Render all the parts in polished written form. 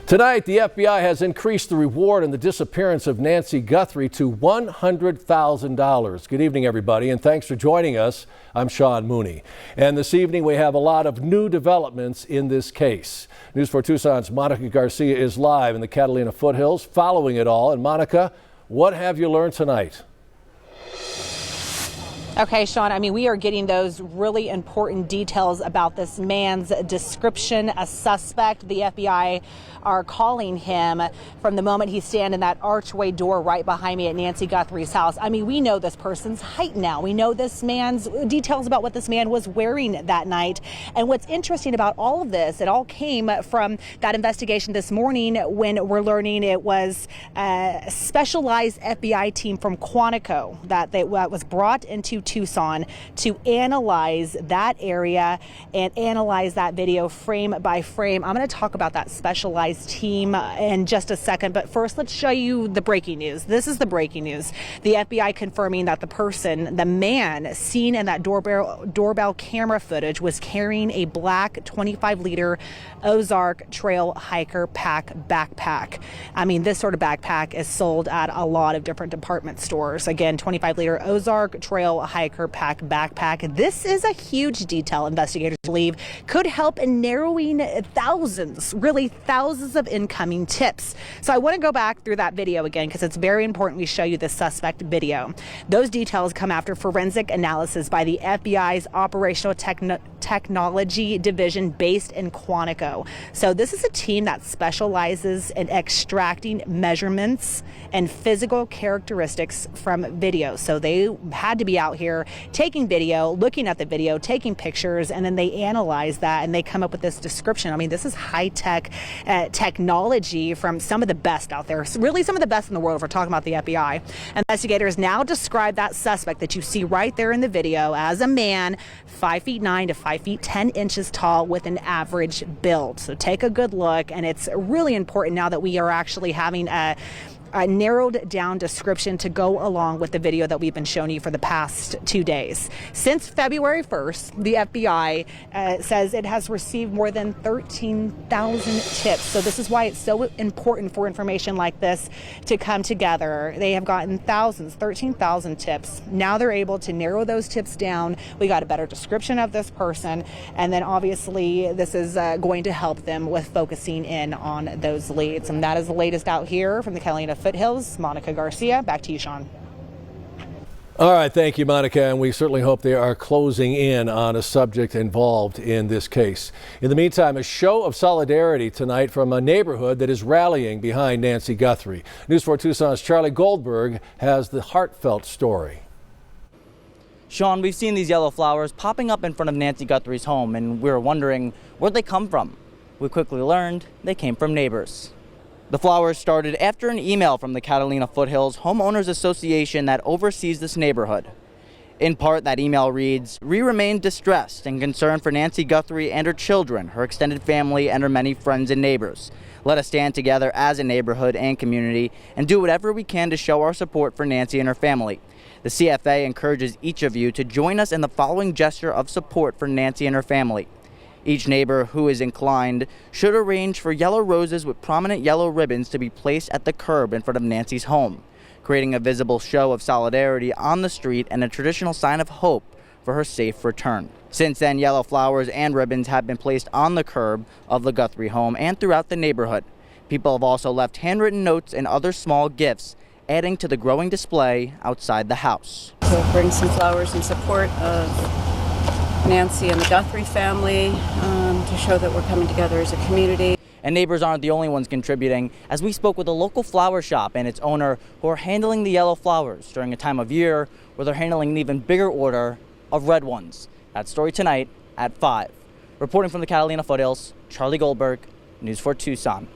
Tonight, the FBI has increased the reward in the disappearance of Nancy Guthrie to $100,000. Good evening, everybody, and thanks for joining us. I'm Sean Mooney. And this evening, we have a lot of new developments in this case. News 4 Tucson's Monica Garcia is live in the Catalina foothills following it all. And Monica, what have you learned tonight? Okay, Sean, we are getting those really important details about this man's description, a suspect. The FBI are calling him from the moment he's standing in that archway door right behind me at Nancy Guthrie's house. We know this person's height now. We know this man's details about what this man was wearing that night. And what's interesting about all of this, it all came from that investigation this morning when we're learning it was a specialized FBI team from Quantico that was brought into Tucson to analyze that area and analyze that video frame by frame. I'm going to talk about that specialized team in just a second, but first let's show you the breaking news. This is the breaking news. The FBI confirming that the man seen in that doorbell camera footage was carrying a black 25-liter Ozark Trail Hiker Pack backpack. This sort of backpack is sold at a lot of different department stores. Again, 25-liter Ozark Trail Hiker Pack backpack. This is a huge detail investigators believe could help in narrowing thousands of incoming tips. So I want to go back through that video again because it's very important we show you the suspect video. Those details come after forensic analysis by the FBI's Operational Technology Division based in Quantico. So this is a team that specializes in extracting measurements and physical characteristics from video. So they had to be out here taking video, looking at the video, taking pictures, and then they analyze that and they come up with this description. This is high-tech technology from some of the best out there, really some of the best in the world if we're talking about the FBI. Investigators now describe that suspect that you see right there in the video as a man 5'9" to 5'10" inches tall with an average build. So take a good look, and it's really important now that we are actually having a narrowed down description to go along with the video that we've been showing you for the past 2 days. Since February 1st, the FBI says it has received more than 13,000 tips. So this is why it's so important for information like this to come together. They have gotten 13,000 tips. Now they're able to narrow those tips down. We got a better description of this person. And then obviously this is going to help them with focusing in on those leads. And that is the latest out here from the Catalina foothills. Monica Garcia, back to you, Sean. All right, thank you, Monica, and we certainly hope they are closing in on a subject involved in this case. In the meantime, a show of solidarity tonight from a neighborhood that is rallying behind Nancy Guthrie. News 4 Tucson's Charlie Goldberg has the heartfelt story. Sean, we've seen these yellow flowers popping up in front of Nancy Guthrie's home, and we were wondering where'd they come from. We quickly learned they came from neighbors. The flowers started after an email from the Catalina Foothills Homeowners Association that oversees this neighborhood. In part, that email reads, "We remain distressed and concerned for Nancy Guthrie and her children, her extended family, and her many friends and neighbors. Let us stand together as a neighborhood and community and do whatever we can to show our support for Nancy and her family. The CFA encourages each of you to join us in the following gesture of support for Nancy and her family. Each neighbor who is inclined should arrange for yellow roses with prominent yellow ribbons to be placed at the curb in front of Nancy's home, creating a visible show of solidarity on the street and a traditional sign of hope for her safe return." Since then, yellow flowers and ribbons have been placed on the curb of the Guthrie home and throughout the neighborhood. People have also left handwritten notes and other small gifts, adding to the growing display outside the house. We'll bring some flowers in support of Nancy and the Guthrie family to show that we're coming together as a community. And neighbors aren't the only ones contributing, as we spoke with a local flower shop and its owner who are handling the yellow flowers during a time of year where they're handling an even bigger order of red ones. That story tonight at 5. Reporting from the Catalina foothills, Charlie Goldberg, News 4 Tucson.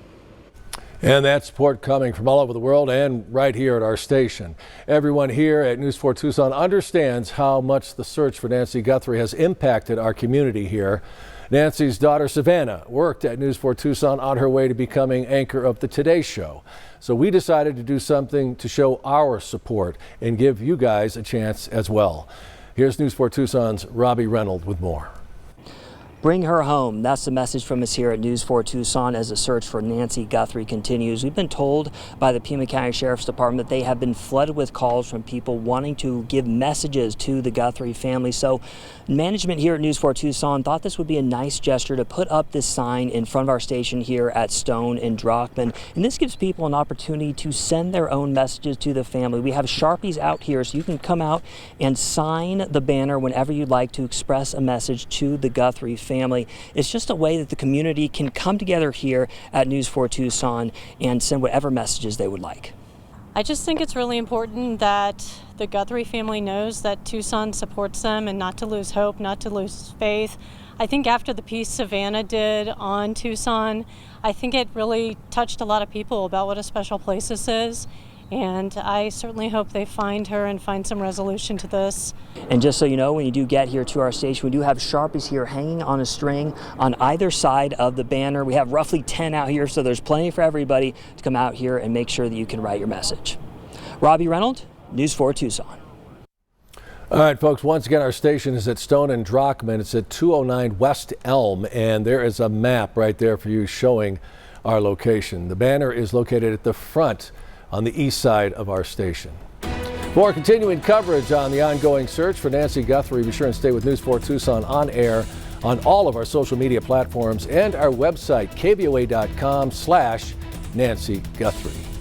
And that support coming from all over the world and right here at our station. Everyone here at News 4 Tucson understands how much the search for Nancy Guthrie has impacted our community here. Nancy's daughter Savannah worked at News 4 Tucson on her way to becoming anchor of the Today Show. So we decided to do something to show our support and give you guys a chance as well. Here's News 4 Tucson's Robbie Reynolds with more. Bring her home. That's the message from us here at News 4 Tucson as the search for Nancy Guthrie continues. We've been told by the Pima County Sheriff's Department that they have been flooded with calls from people wanting to give messages to the Guthrie family. So management here at News 4 Tucson thought this would be a nice gesture to put up this sign in front of our station here at Stone and Drockman. And this gives people an opportunity to send their own messages to the family. We have Sharpies out here so you can come out and sign the banner whenever you'd like to express a message to the Guthrie family. It's just a way that the community can come together here at News 4 Tucson and send whatever messages they would like. I just think it's really important that the Guthrie family knows that Tucson supports them and not to lose hope, not to lose faith. I think after the piece Savannah did on Tucson, I think it really touched a lot of people about what a special place this is. And I certainly hope they find her and find some resolution to this. And just so you know, when you do get here to our station, we do have Sharpies here hanging on a string on either side of the banner. We have roughly 10 out here, so there's plenty for everybody to come out here and make sure that you can write your message. Robbie Reynolds, News 4 Tucson. All right, folks, once again, our station is at Stone and Drockman. It's at 209 West Elm, and there is a map right there for you showing our location. The banner is located at the front on the east side of our station. For continuing coverage on the ongoing search for Nancy Guthrie, be sure and stay with News 4 Tucson on air on all of our social media platforms and our website, KVOA.com/Nancy Guthrie.